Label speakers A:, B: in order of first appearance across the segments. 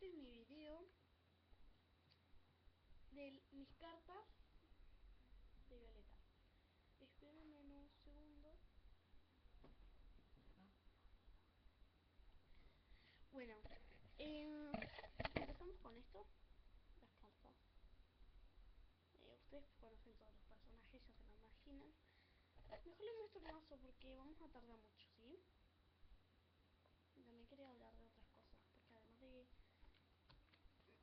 A: este es mi video de mis cartas de Violeta. Espérenme un segundo. Bueno, empezamos con esto, las cartas. Ustedes conocen todos los personajes, ya se lo imaginan. Mejor les muestro el mazo porque vamos a tardar mucho, ¿sí? Y también quería hablar de otras cosas, porque además de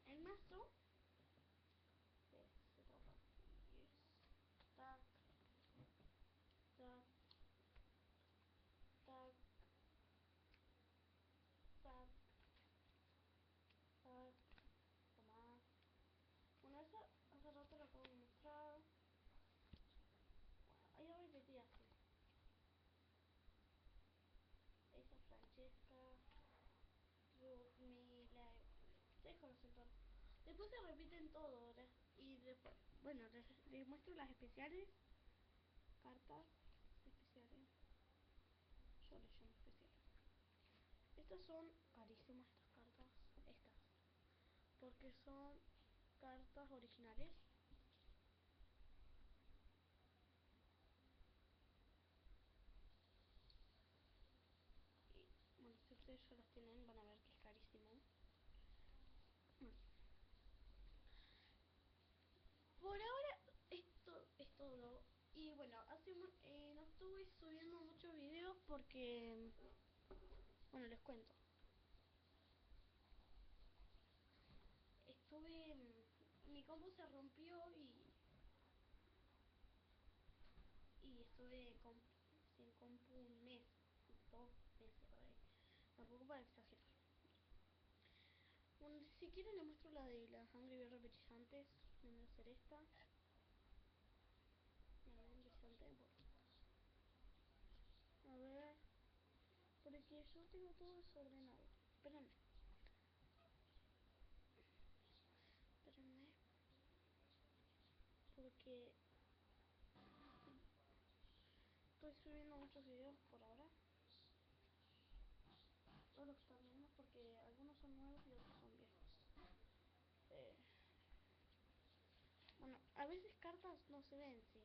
A: el mazo se trata de tac, tac, tac, tac, tac, toma. Bueno, esa hace rato la acabo de mostrar. Bueno, ahí repetí así. Esa Francesca, Ludmila, ustedes conocen todo. Después se repiten todo, y después, bueno, les muestro las especiales, cartas especiales, yo les llamo especiales. Estas son carísimas, estas cartas, estas, porque son cartas originales. Y bueno, si ustedes ya las tienen van a ver que es carísimo. Bueno, por ahora esto es todo. Y bueno, no estuve subiendo muchos videos porque, bueno, les cuento. Mi compu se rompió y estuve sin compu un mes, 2 meses por ahí. Tampoco para exagerar. Bueno, si quieren les muestro la de las Angry Birds brillantes. Voy a hacer esta. A ver, brillante. A ver. Porque yo tengo todo desordenado. Espérenme. Porque estoy subiendo muchos videos por ahora. Todos los que están viendo, porque algunos son nuevos y otros son viejos. Bueno, a veces cartas no se ven, sí,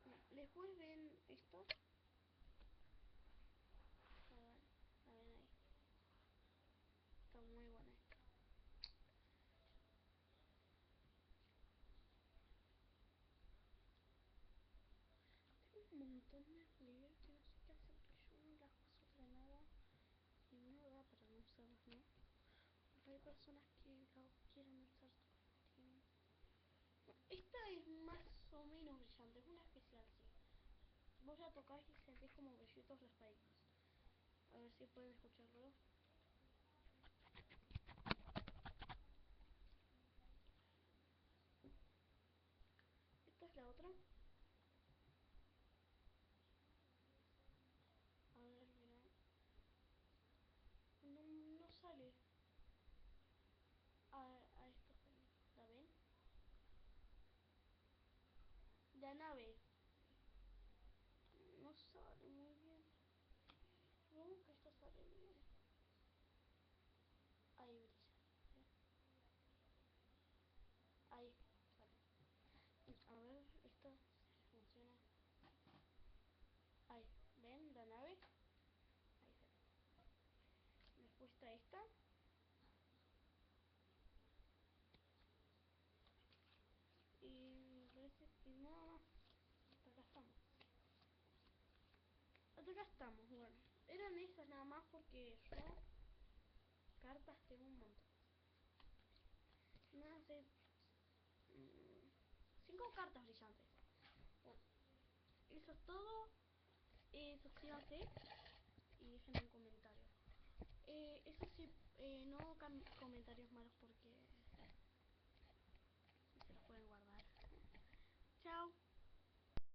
A: Bueno, después ven esto. A ver, la ven ahí. Está muy buena esta. Tengo un montón de libros que no sé qué hacer, porque yo no las uso para nada. Y no da para no usarlas, ¿no? Porque hay personas que las quieren usar todo el tiempo. Bueno, esta es más o menos brillante, es una especial, sí. Vos la tocás y sentís como brillitos raspaditos. A ver si pueden escucharlo. Esta es la otra. A ver, mira. No sale. A esto sale. ¿La ven? La nave. No sale muy bien. Supongo que esto sale bien. Ahí brilla. Ahí sale. A ver, esto funciona. Ahí, ¿ven la nave? Ahí sale. Después está esta. Y me parece que nada más. Hasta acá estamos. Hasta acá estamos, bueno. Eran esas nada más porque yo cartas tengo un montón. No sé. 5 cartas brillantes. Bueno, eso es todo. Suscríbanse y dejen un comentario. Eso sí, no comentarios malos porque